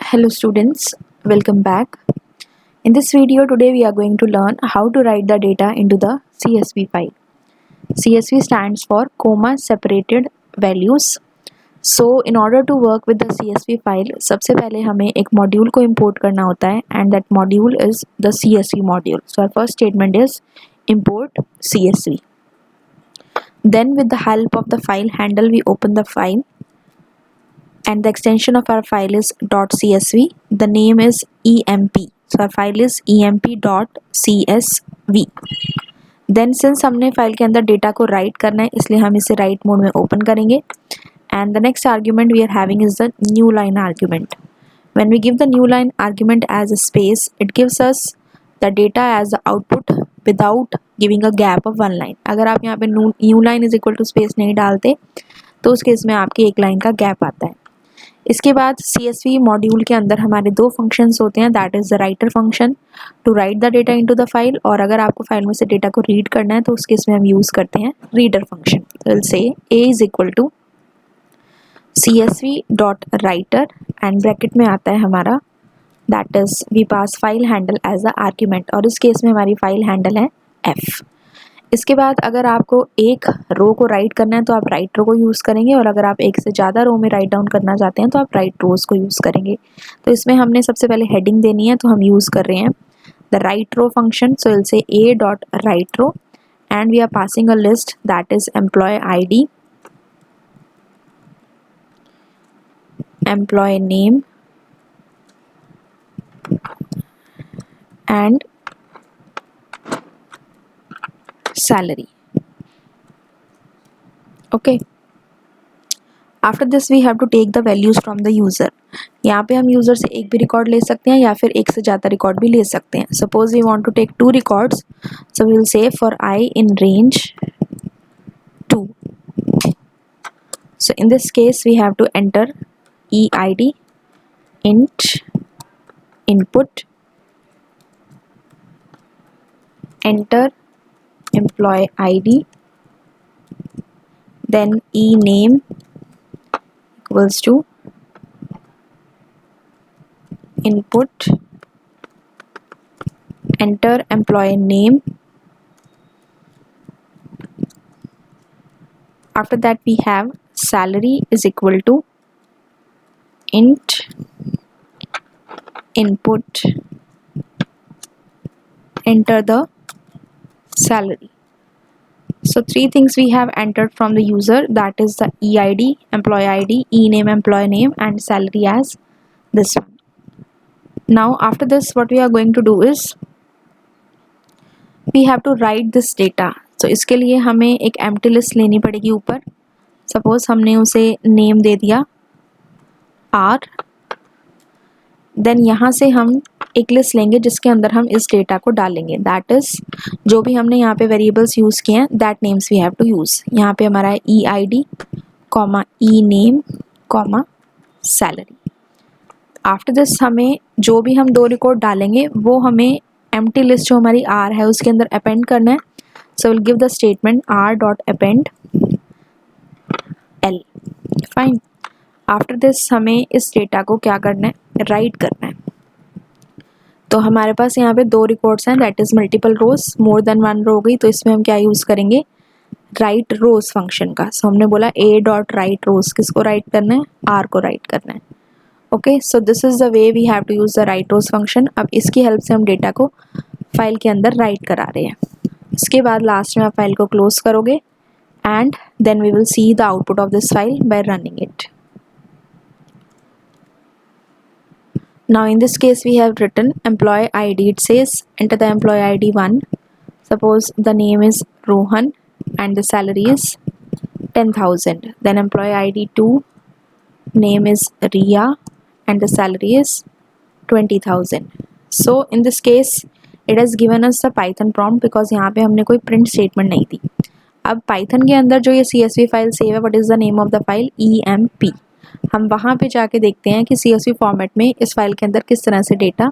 Hello students, welcome back. In this video today we are going to learn how to write the data into the CSV file. CSV stands for comma separated values. So in order to work with the CSV file, सबसे पहले हमें एक module को import करना होता है and that module is the CSV module. So our first statement is import CSV. Then with the help of the file handle we open the file. And the extension of our file is .csv. The name is emp. So our file is emp.csv. Then since हमने file के अंदर data को write करना है इसलिए हम इसे right mode में ओपन करेंगे. And the next argument we are having is the new line argument. When we give the new line argument as a space, it gives us the data as the output without giving a gap of one line. अगर आप यहाँ पे new line is equal to space नहीं डालते तो उस case में आपकी एक लाइन का गैप आता है. इसके बाद CSV मॉड्यूल के अंदर हमारे दो फंक्शंस होते हैं, that is the writer function to write the data into the file, और अगर आपको फाइल में से डेटा को रीड करना है तो उस केस में हम यूज़ करते हैं reader function. Will say a is equal to CSV.writer and bracket में आता है हमारा that is we pass file handle as a argument, और इस केस में हमारी फाइल हैंडल है f. इसके बाद अगर आपको एक रो को राइट करना है तो आप राइट रो को यूज़ करेंगे, और अगर आप एक से ज़्यादा रो में राइट डाउन करना चाहते हैं तो आप राइट रोज को यूज़ करेंगे. तो इसमें हमने सबसे पहले हेडिंग देनी है, तो हम यूज़ कर रहे हैं the write row function. So will say a dot right row and we are passing a list that is employ ID, employ name and salary. Okay. After this we have to take the values from the user. यहाँ पे हम user से एक भी record ले सकते हैं या फिर एक से ज़्यादा रिकॉर्ड भी ले सकते हैं. Suppose we want to take 2 records, so we will say for I in range 2. So in this case we have to enter EID int input, enter employee ID, then ename equals to input, enter employee name. After that we have salary is equal to int input, enter the salary. So 3 things we have entered from the user, that is the EID, employee ID, ename employee name, and salary as this one. Now after this what we are going to do is we have to write this data. So इसके लिए हमें एक empty list लेनी पड़ेगी ऊपर. Suppose हमने उसे name दे दिया R, देन यहाँ से हम एक लिस्ट लेंगे जिसके अंदर हम इस डेटा को डालेंगे, दैट इज़ जो भी हमने यहाँ पे वेरिएबल्स यूज़ किए हैं that names we have to use. यहाँ पे हमारा है EID comma ENAME comma salary. After this हमें जो भी हम 2 रिकॉर्ड डालेंगे वो हमें एम्प्टी लिस्ट जो हमारी R है उसके अंदर अपेंड करना है. So will give the statement R dot append L. Fine. After this हमें इस डेटा को क्या करना है, राइट करना है. तो हमारे पास यहाँ पे 2 रिकॉर्ड्स हैं, that is multiple rows, more than 1 row हो गई, तो इसमें हम क्या यूज़ करेंगे राइट रोज फंक्शन का. सो हमने बोला a डॉट राइट रोज, किसको राइट करना है, r को राइट करना है. Okay, so this is the way we have to use the write rows function. अब इसकी हेल्प से हम डेटा को फाइल के अंदर राइट करा रहे हैं. इसके बाद लास्ट में आप फाइल को क्लोज करोगे and then we will see the output of this file by running it. Now in this case we have written employee ID. It says enter the employee ID 1. Suppose the name is Rohan and the salary is 10,000. Then employee ID 2, name is Riya and the salary is 20,000. So in this case it has given us the Python prompt because यहाँ पे हमने कोई print statement नहीं दी. अब Python के अंदर जो ये CSV फाइल सेव है, what is the name of the file, EMP. हम वहाँ पे जाके देखते हैं कि CSV फॉर्मेट में इस फाइल के अंदर किस तरह से डेटा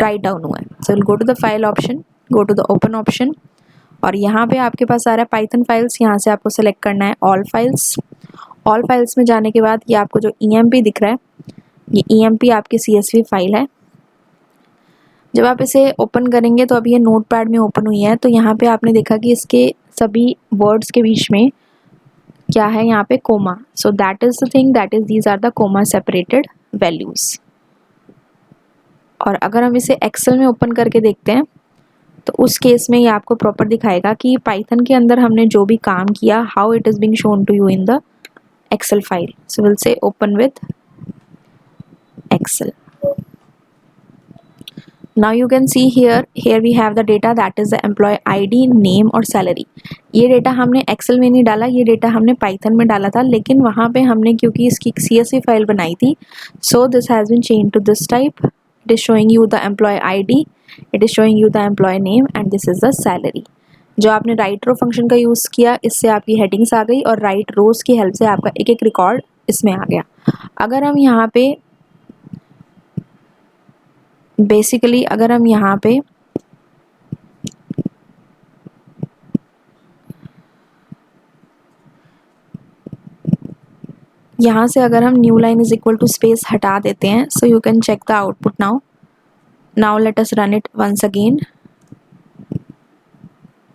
राइट डाउन हुआ है. So will go to the file option, go to the open option, और यहाँ पे आपके पास आ रहा है पाइथन फाइल्स. यहाँ से आपको सेलेक्ट करना है ऑल फाइल्स. ऑल फाइल्स में जाने के बाद ये आपको जो EMP दिख रहा है ये EMP आपकी CSV फाइल है। जब आप इसे ओपन करेंगे तो अभी ये नोटपैड में ओपन हुई है, तो यहाँ पे आपने देखा कि इसके सभी वर्ड्स के बीच में क्या है, यहाँ पे comma. So that is the thing, that is these are the comma separated values. और अगर हम इसे एक्सेल में ओपन करके देखते हैं तो उस केस में ये आपको प्रॉपर दिखाएगा कि पाइथन के अंदर हमने जो भी काम किया, how it is being shown to you in the Excel file. So will say open with Excel. Now you can see here we have the data, that is the employee ID, name और salary। ये data हमने Excel में नहीं डाला, ये data हमने Python में डाला था, लेकिन वहाँ पे हमने क्योंकि इसकी CSV फाइल बनाई थी, so this has been changed to this type। It is showing you the employee ID, it is showing you the employee name and this is the salary। जो आपने राइट रो फंक्शन का use किया, इससे आपकी headings आ गई और right रोज की help से आपका एक एक रिकॉर्ड इसमें आ गया। अगर हम यहाँ पे बेसिकली अगर हम यहाँ पे यहाँ से अगर हम new line is equal to space हटा देते हैं, so you can check the output now let us run it once again.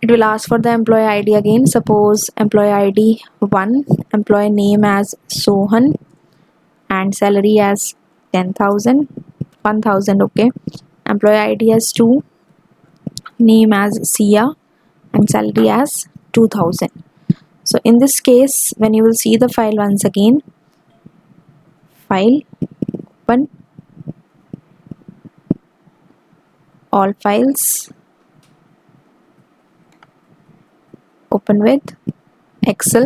It will ask for the employee ID again, suppose employee ID 1, employee name as Sohan and salary as 10,000, 1,000, okay, employee ID as 2, name as Sia and salary as 2,000। So in this case, when you will see the file once again, file, open, all files, open with Excel।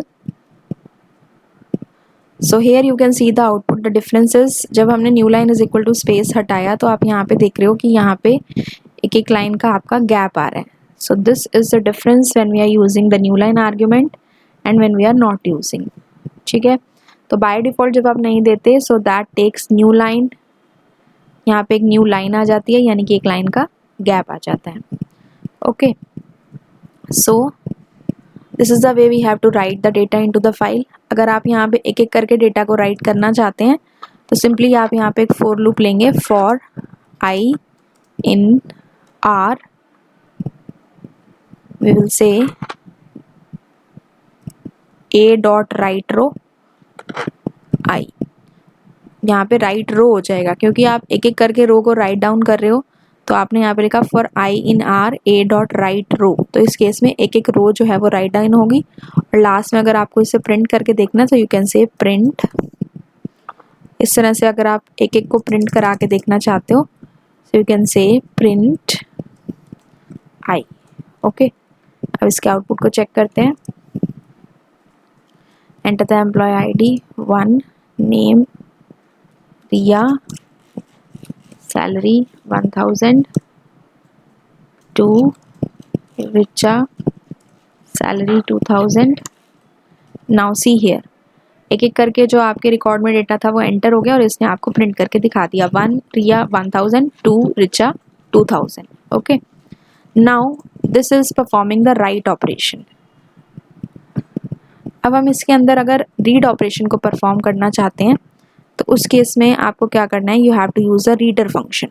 So here you can see the output, the difference is जब हमने new line is equal to space हटाया तो आप यहाँ पे देख रहे हो कि यहाँ पे एक एक लाइन का आपका गैप आ रहा है। So this is the difference when we are using the new line argument and when we are not using। ठीक है, तो बाय डिफ़ॉल्ट जब आप नहीं देते so that takes new line, यहाँ पे एक न्यू लाइन आ जाती है, यानी कि एक लाइन का गैप आ जाता है। Okay, so this is the way we have to write the data into the file. अगर आप यहाँ पे एक एक करके डेटा को राइट करना चाहते हैं तो सिंपली आप यहाँ पे एक फॉर लूप लेंगे, for I in R, we will say a dot right रो आई। यहाँ पे राइट रो हो जाएगा क्योंकि आप एक एक करके रो को राइट डाउन कर रहे हो, तो आपने यहाँ पे लिखा for I in R A dot right row, तो इस केस में एक एक रो जो है वो राइट डाउन होगी। और लास्ट में अगर आपको इसे प्रिंट करके देखना तो यू कैन से प्रिंट। इस तरह से अगर आप एक एक को प्रिंट करा के देखना चाहते हो so you can say print I. Okay, अब इसके आउटपुट को चेक करते हैं। Enter the employee ID 1, name Priya, salary 1,000, 2 Richa, salary 2,000। Now see here, एक एक करके जो आपके रिकॉर्ड में डेटा था वो एंटर हो गया और इसने आपको प्रिंट करके दिखा दिया, 1 प्रिया 1,000, 2 Richa 2,000। Okay, now this is performing the write operation. अब हम इसके अंदर अगर रीड ऑपरेशन को परफॉर्म करना चाहते हैं तो उस केस में आपको क्या करना है, you have to use a reader function.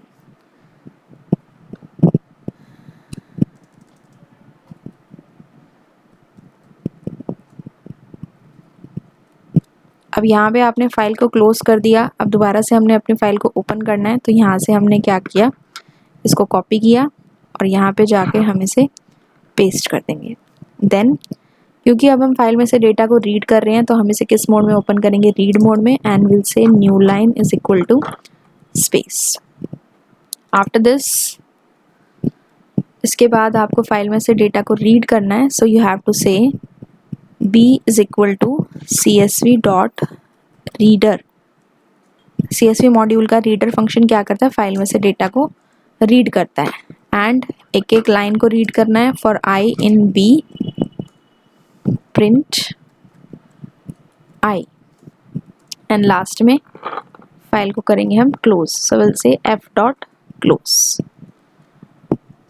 अब यहाँ पे आपने फाइल को क्लोज कर दिया, अब दोबारा से हमने अपनी फाइल को ओपन करना है, तो यहाँ से हमने क्या किया, इसको कॉपी किया और यहाँ पे जाके हम इसे पेस्ट कर देंगे। देन क्योंकि अब हम फाइल में से डेटा को रीड कर रहे हैं तो हम इसे किस मोड में ओपन करेंगे, रीड मोड में, and will say new line is equal to space. After this, इसके बाद आपको फाइल में से डेटा को रीड करना है, so you have to say b is equal to csv dot reader. csv module का रीडर फंक्शन क्या करता है, फाइल में से डेटा को रीड करता है, एंड एक एक लाइन को रीड करना है। For I in b print I, and last में फाइल को करेंगे हम close, so will say f dot close.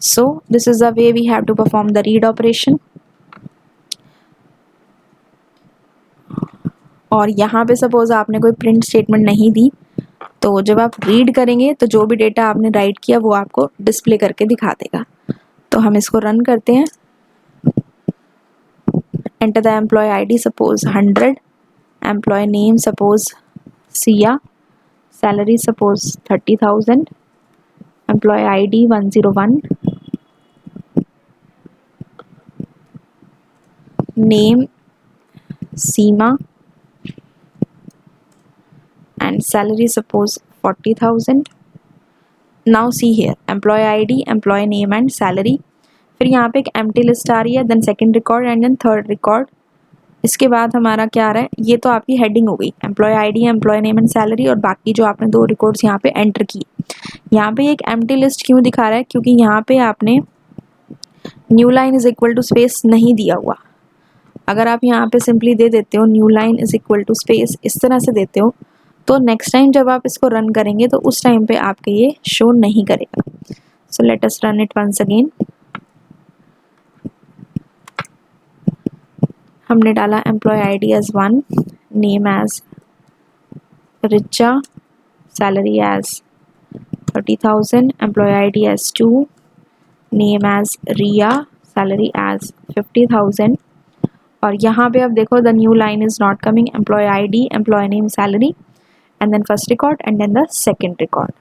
So this is the way we have to perform the read operation. और यहाँ पे सपोज आपने कोई प्रिंट स्टेटमेंट नहीं दी तो जब आप रीड करेंगे तो जो भी डेटा आपने राइट किया वो आपको डिस्प्ले करके दिखा देगा। तो हम इसको रन करते हैं। Enter the employee ID suppose 100, employee name suppose Siya, salary suppose 30,000, employee ID 101, name Seema and salary suppose 40,000. now see here employee id, employee name and salary. फिर यहाँ पे एक empty list आ रही है, then second record and then third record. इसके बाद हमारा क्या आ रहा है, ये तो आपकी हेडिंग हो गई employee id, employee name and salary, और बाकी जो आपने 2 रिकॉर्ड्स यहाँ पे एंटर किए। यहाँ पे एक empty list क्यों दिखा रहा है, क्योंकि यहाँ पे आपने new line is equal to space नहीं दिया हुआ। अगर आप यहाँ पे सिंपली दे देते हो new line is equal to space, इस तरह से देते हो, तो नेक्स्ट टाइम जब आप इसको रन करेंगे तो उस टाइम पे आपके ये शो नहीं करेगा। So let us run it once again. हमने डाला employee ID as 1, name as Richa, salary as 30,000, employee ID as 2, name as Riya, salary as 50,000। और यहाँ पे अब देखो the new line is not coming, employee ID, employee name, salary and then first record and then the second record.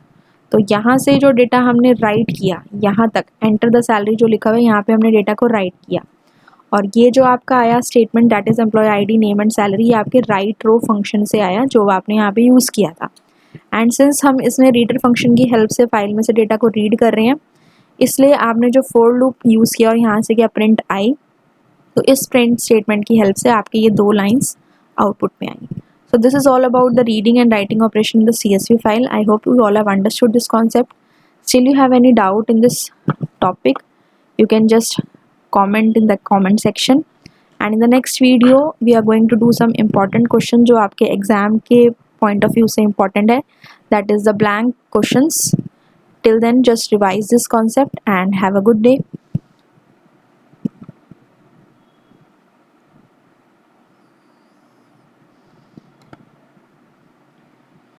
तो यहाँ से जो data हमने राइट किया यहाँ तक, एंटर द सैलरी जो लिखा हुआ है यहाँ पे हमने डेटा को राइट किया, और ये जो आपका आया statement that is employee ID, name and salary, ये आपके राइट रो फंक्शन से आया जो आपने यहाँ पे यूज़ किया था। एंड सिंस हम इसमें रीडर फंक्शन की हेल्प से फाइल में से डेटा को रीड कर रहे हैं, इसलिए आपने जो फोर लूप यूज़ किया और यहाँ से क्या प्रिंट आई, तो इस प्रिंट स्टेटमेंट की हेल्प से आपके ये 2 लाइन्स आउटपुट में आई। So this is all about the reading and writing operation in the CSV file. I hope you all have understood this concept. Still you have any doubt in this topic, you can just comment in the comment section. And in the next video we are going to do some important question जो आपके exam के point of view से important है, that is the blank questions. Till then just revise this concept and have a good day.